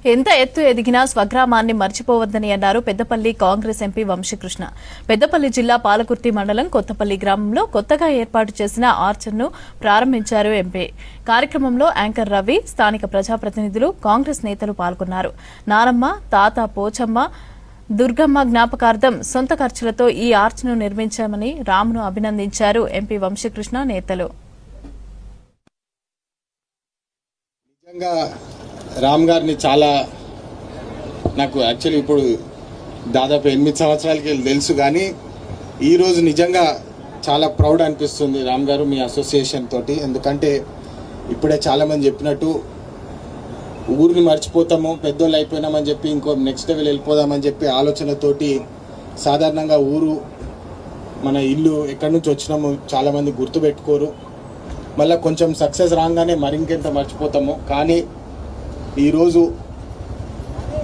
ఎంత ఎత్తు ఎదిగినా స్వగ్రామాన్ని మర్చిపోవద్దని అన్నారు పెద్దపల్లి కాంగ్రెస్ ఎంపీ వంశీకృష్ణ. పెద్దపల్లి జిల్లా పాలకుర్తి మండలం కొత్తపల్లి గ్రామంలో కొత్తగా ఏర్పాటు చేసిన ఆర్చర్ను ప్రారంభించారు ఎంపీ. కార్యక్రమంలో యాంకర్ రవి, స్థానిక ప్రజాప్రతినిధులు, కాంగ్రెస్ నేతలు పాల్గొన్నారు. నానమ్మ, తాత పోచమ్మ, దుర్గమ్మ జ్ఞాపకార్థం సొంత ఖర్చులతో ఈ ఆర్చ్ను నిర్మించామని రామ్ను అభినందించారు ఎంపీ వంశీకృష్ణ నేతలు. రామ్ గారిని చాలా నాకు యాక్చువల్లీ ఇప్పుడు దాదాపు 8 సంవత్సరాలకి తెలుసు, కానీ ఈరోజు నిజంగా చాలా ప్రౌడ్ అనిపిస్తుంది రామ్ గారు మీ అసోసియేషన్ తోటి. ఎందుకంటే ఇప్పుడే చాలామంది చెప్పినట్టు ఊరిని మర్చిపోతాము, పెద్దోళ్ళు అయిపోయినామని చెప్పి ఇంకో నెక్స్ట్ లెవెల్ వెళ్ళిపోదామని చెప్పి ఆలోచనతోటి సాధారణంగా ఊరు మన ఇల్లు ఎక్కడి నుంచి వచ్చినాము చాలామంది గుర్తుపెట్టుకోరు. మళ్ళీ కొంచెం సక్సెస్ రాగానే మరింకెంత మర్చిపోతాము. కానీ ఈరోజు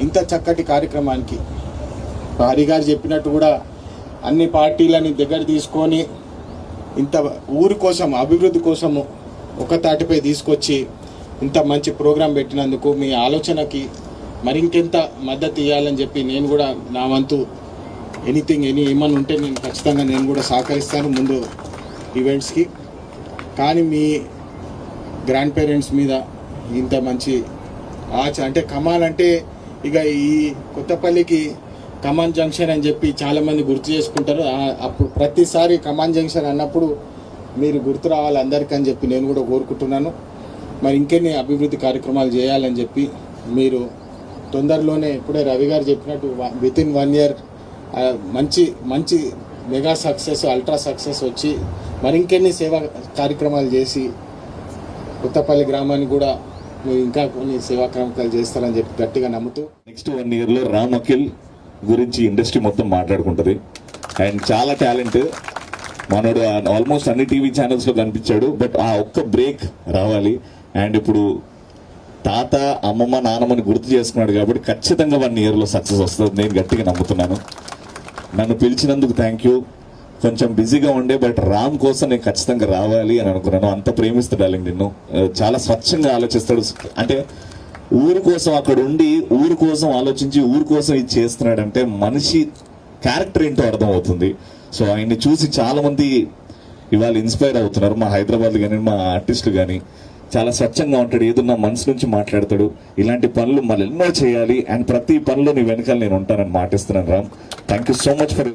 ఇంత చక్కటి కార్యక్రమానికి హరి గారు చెప్పినట్టు కూడా అన్ని పార్టీలని దగ్గర తీసుకొని ఇంత ఊరి కోసం అభివృద్ధి కోసము ఒక తాటిపై తీసుకొచ్చి ఇంత మంచి ప్రోగ్రాం పెట్టినందుకు మీ ఆలోచనకి మరింకెంత మద్దతు ఇవ్వాలని చెప్పి నేను కూడా నా వంతు ఏమన్నా ఉంటే నేను ఖచ్చితంగా నేను కూడా సహకరిస్తాను ముందు ఈవెంట్స్కి. కానీ మీ గ్రాండ్ పేరెంట్స్ మీద ఇంత మంచి ఆచ అంటే కమాన్ అంటే ఇక ఈ కొత్తపల్లికి కమాన్ జంక్షన్ అని చెప్పి చాలామంది గుర్తు చేసుకుంటారు. అప్పుడు ప్రతిసారి కమాన్ జంక్షన్ అన్నప్పుడు మీరు గుర్తు రావాలి అందరికీ అని చెప్పి నేను కూడా కోరుకుంటున్నాను. మరి ఇంకెన్ని అభివృద్ధి కార్యక్రమాలు చేయాలని చెప్పి మీరు తొందరలోనే ఇప్పుడే రవి గారు చెప్పినట్టు వితిన్ 1 year మంచి మంచి మెగా సక్సెస్, అల్ట్రా సక్సెస్ వచ్చి మరి ఇంకెన్ని సేవా కార్యక్రమాలు చేసి కొత్తపల్లి గ్రామాన్ని కూడా ఇంకా కొన్ని సేవా కార్యక్రమాలు చేస్తారని చెప్పి గట్టిగా నమ్ముతూ నెక్స్ట్ 1 yearలో రామ్ అఖిల్ గురించి ఇండస్ట్రీ మొత్తం మాట్లాడుకుంటుంది. అండ్ చాలా టాలెంట్ మనోడు, ఆల్మోస్ట్ అన్ని టీవీ ఛానల్స్లో కనిపించాడు. బట్ ఆ ఒక్క బ్రేక్ రావాలి. అండ్ ఇప్పుడు తాత, అమ్మమ్మ, నాన్నమ్మని గుర్తు చేసుకున్నాడు కాబట్టి ఖచ్చితంగా 1 yearలో సక్సెస్ వస్తుంది నేను గట్టిగా నమ్ముతున్నాను. నన్ను పిలిచినందుకు థ్యాంక్ యూ. కొంచెం బిజీగా ఉండే బట్ రామ్ కోసం నేను ఖచ్చితంగా రావాలి అని అనుకున్నాను. అంత ప్రేమిస్తాడు నిన్ను, చాలా స్వచ్ఛంగా ఆలోచిస్తాడు. అంటే ఊరి కోసం అక్కడ ఉండి ఊరి కోసం ఆలోచించి ఊరి కోసం ఇది చేస్తున్నాడంటే మనిషి క్యారెక్టర్ ఏంటో అర్థం అవుతుంది. సో ఆయన్ని చూసి చాలా మంది ఇవాళ ఇన్స్పైర్ అవుతున్నారు. మా హైదరాబాద్ కానీ మా ఆర్టిస్టులు కానీ చాలా స్వచ్ఛంగా ఉంటాడు, ఏదన్నా మనసు నుంచి మాట్లాడతాడు. ఇలాంటి పనులు మళ్ళీ ఎన్నో చేయాలి. అండ్ ప్రతి పనిలో నీ వెనకాల నేను ఉంటానని మాటిస్తున్నాను Ram. Thank you so much for